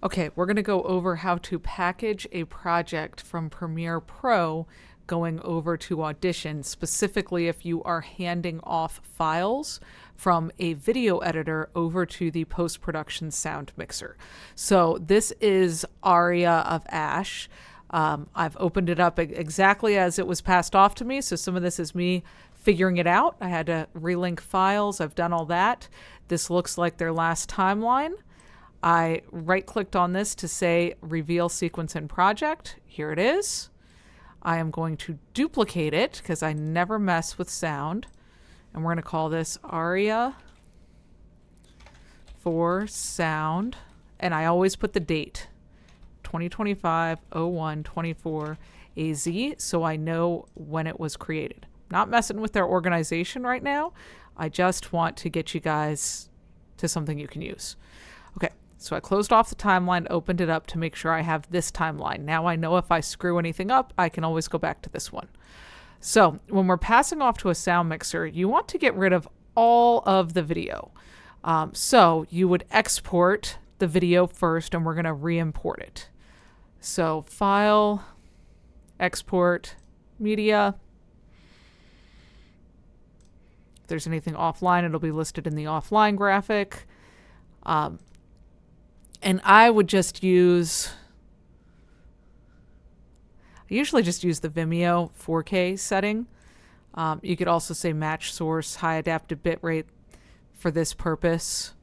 Okay, we're going to go over how to package a project from Premiere Pro going over to Audition, specifically if you are handing off files from a video editor over to the post-production sound mixer. So this is Aria of Ash. I've opened it up exactly as it was passed off to me, so some of this is me figuring it out. I had to relink files. I've done all that. This looks like their last timeline. I right-clicked on this to say reveal sequence and project. Here it is. I am going to duplicate it because I never mess with sound. And we're going to call this Aria for sound. And I always put the date, 2025-01-24 AZ, so I know when it was created. Not messing with their organization right now. I just want to get you guys to something you can use. Okay. So I closed off the timeline, opened it up to make sure I have this timeline. Now I know if I screw anything up, I can always go back to this one. So when we're passing off to a sound mixer, you want to get rid of all of the video. So you would export the video first, and we're going to re-import it. So File, Export, Media. If there's anything offline, it'll be listed in the offline graphic. And I would just use, I usually just use the Vimeo 4K setting. You could also say match source, high adaptive bitrate for this purpose.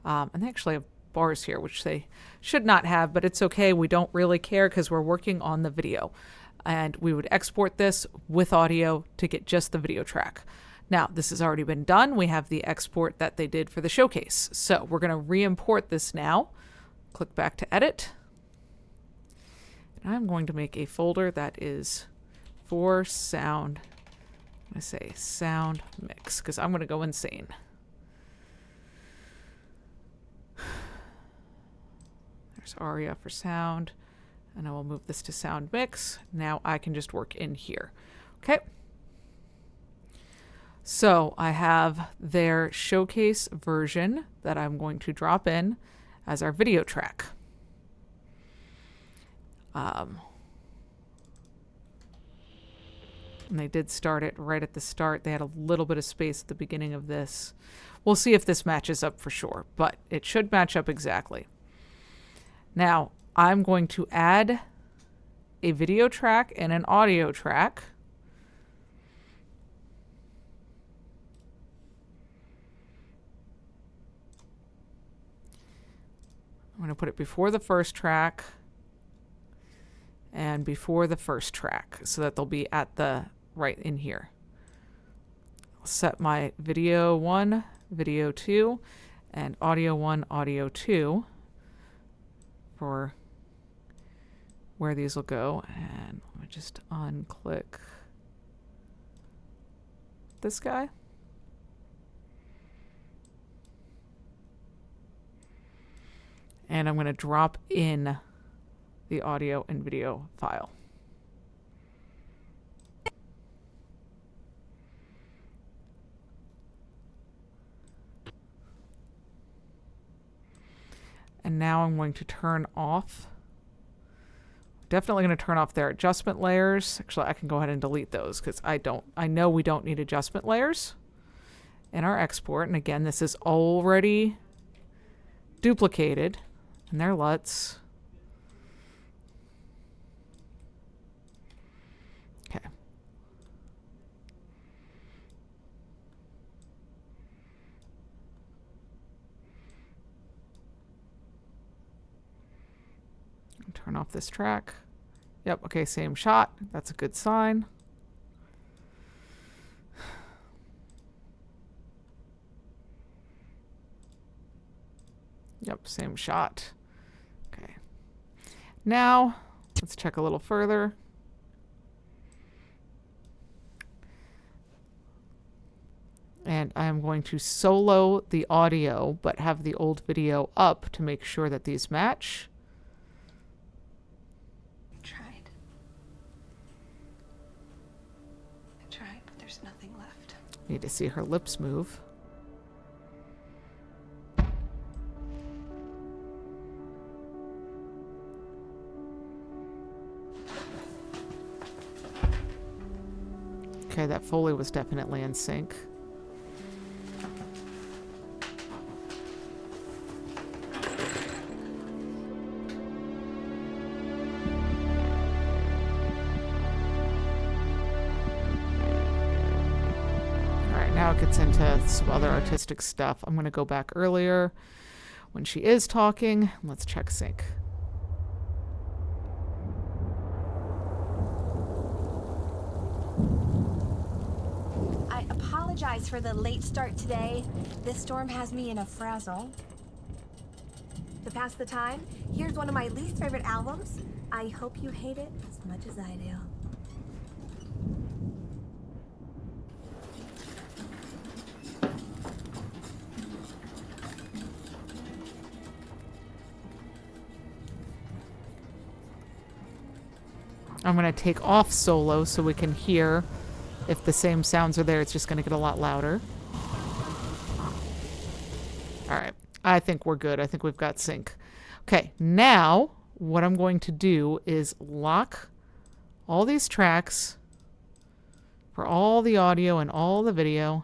And they actually have bars here, which they should not have, but it's okay. We don't really care because we're working on the video. And we would export this with audio to get just the video track. Now, this has already been done. We have the export that they did for the showcase. So we're going to re-import this now. Click back to edit. And I'm going to make a folder that is for sound. I'm going to say sound mix because I'm going to go insane. There's Aria for sound. And I will move this to sound mix. Now I can just work in here. Okay. So I have their showcase version that I'm going to drop in as our video track. And they did start it right at the start. They had a little bit of space at the beginning of this. We'll see if this matches up for sure, but it should match up exactly. Now, I'm going to add a video track and an audio track. I'm going to put it before the first track and before the first track so that they'll be at the right in here. I'll set my video 1, video 2, and audio 1, audio 2 for where these will go. And let me just unclick this guy. And I'm going to drop in the audio and video file. And now I'm going to turn off. Definitely going to turn off their adjustment layers. Actually, I can go ahead and delete those because I know we don't need adjustment layers in our export. And again, this is already duplicated. And there, let's. Okay. Turn off this track. Yep, okay, same shot. That's a good sign. Yep, same shot. Okay. Now, let's check a little further. And I am going to solo the audio, but have the old video up to make sure that these match. I tried, but there's nothing left. Need to see her lips move. Okay, that Foley was definitely in sync. Alright, now it gets into some other artistic stuff. I'm going to go back earlier when she is talking. Let's check sync. I apologize for the late start today. This storm has me in a frazzle. To pass the time, here's one of my least favorite albums. I hope you hate it as much as I do. I'm going to take off solo so we can hear if the same sounds are there. It's just going to get a lot louder. All right. I think we're good. I think we've got sync. Okay. Now what I'm going to do is lock all these tracks for all the audio and all the video.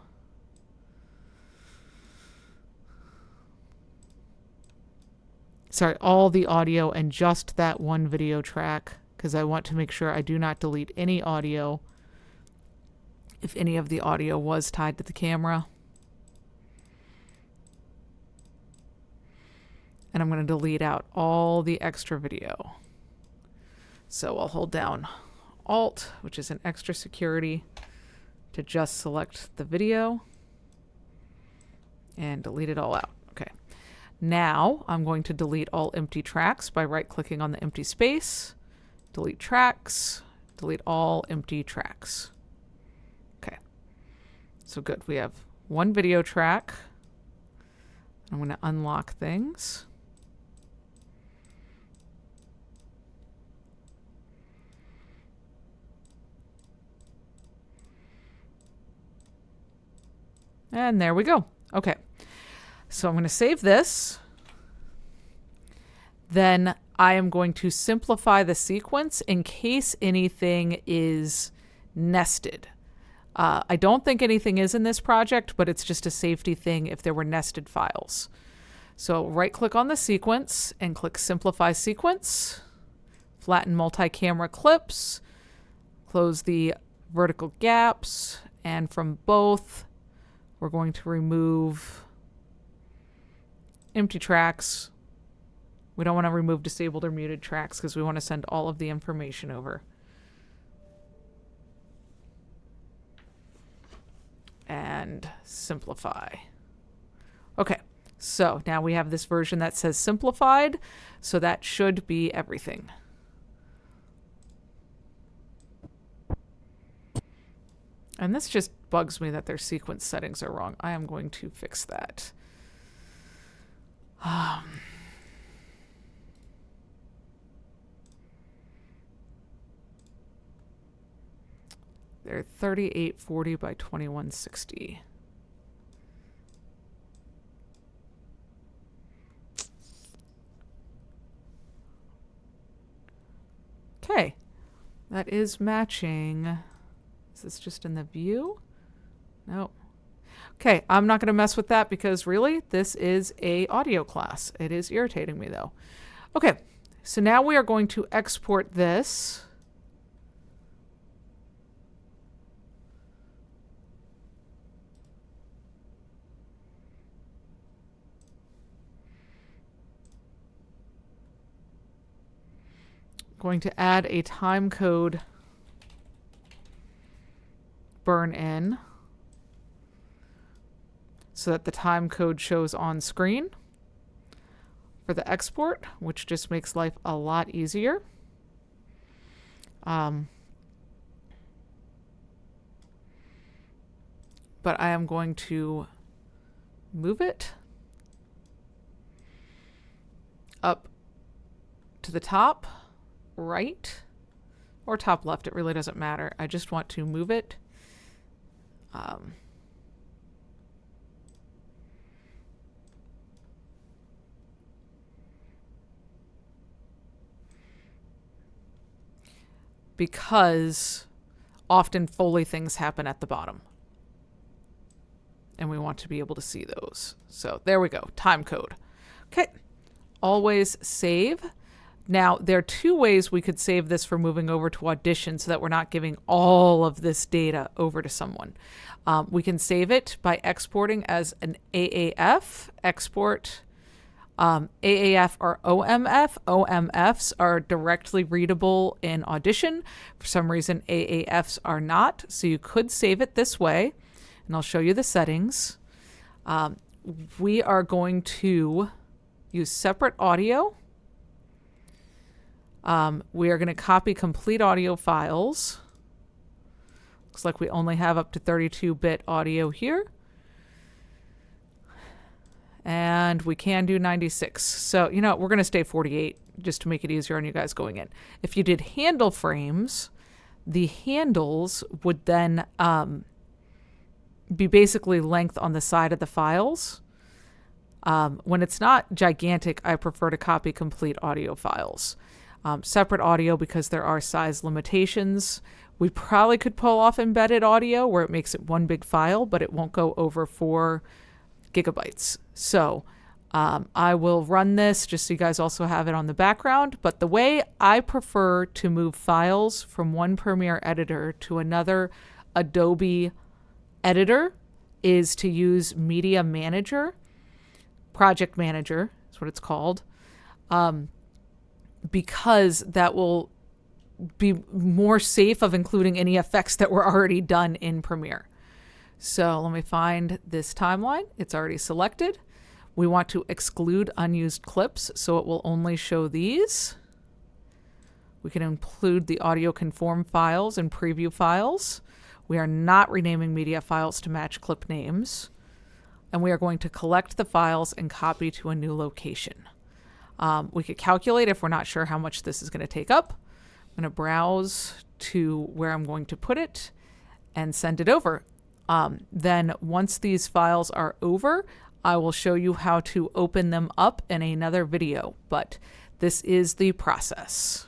Sorry, all the audio and just that one video track, because I want to make sure I do not delete any audio if any of the audio was tied to the camera. And I'm going to delete out all the extra video. So I'll hold down Alt, which is an extra security, to just select the video and delete it all out. Okay. Now I'm going to delete all empty tracks by right-clicking on the empty space. Delete tracks, delete all empty tracks. Okay. So good. We have one video track. I'm going to unlock things. And there we go. Okay. So I'm going to save this. Then I am going to simplify the sequence in case anything is nested. I don't think anything is in this project, but it's just a safety thing if there were nested files. So right-click on the sequence and click Simplify Sequence. Flatten multi-camera clips. Close the vertical gaps. And from both, we're going to remove empty tracks. We don't want to remove disabled or muted tracks because we want to send all of the information over. And simplify. Okay, so now we have this version that says simplified, so that should be everything. And this just bugs me that their sequence settings are wrong. I am going to fix that. They're 3840 by 2160. Okay, that is matching. Is this just in the view? No. Okay, I'm not going to mess with that because really, this is a audio class. It is irritating me though. Okay, so now we are going to export this. Going to add a time code burn in so that the time code shows on screen for the export, which just makes life a lot easier. But I am going to move it up to the top right or top left. It really doesn't matter. I just want to move it. Because often Foley things happen at the bottom. And we want to be able to see those. So there we go, time code. Okay, always save. Now, there are two ways we could save this for moving over to Audition so that we're not giving all of this data over to someone. We can save it by exporting as an AAF, export AAF or OMF. OMFs are directly readable in Audition. For some reason, AAFs are not. So you could save it this way, and I'll show you the settings. We are going to use separate audio. We are going to copy complete audio files. Looks like we only have up to 32-bit audio here. And we can do 96. So, you know, we're going to stay 48 just to make it easier on you guys going in. If you did handle frames, the handles would then be basically length on the side of the files. When it's not gigantic, I prefer to copy complete audio files. Separate audio because there are size limitations. We probably could pull off embedded audio where it makes it one big file, but it won't go over 4 gigabytes. So I will run this just so you guys also have it on the background. But the way I prefer to move files from one Premiere editor to another Adobe editor is to use Media Manager. Project Manager is what it's called. Because that will be more safe of including any effects that were already done in Premiere. So let me find this timeline. It's already selected. We want to exclude unused clips, so it will only show these. We can include the audio conform files and preview files. We are not renaming media files to match clip names. And we are going to collect the files and copy to a new location. We could calculate if we're not sure how much this is going to take up. I'm going to browse to where I'm going to put it and send it over. Then once these files are over, I will show you how to open them up in another video. But this is the process.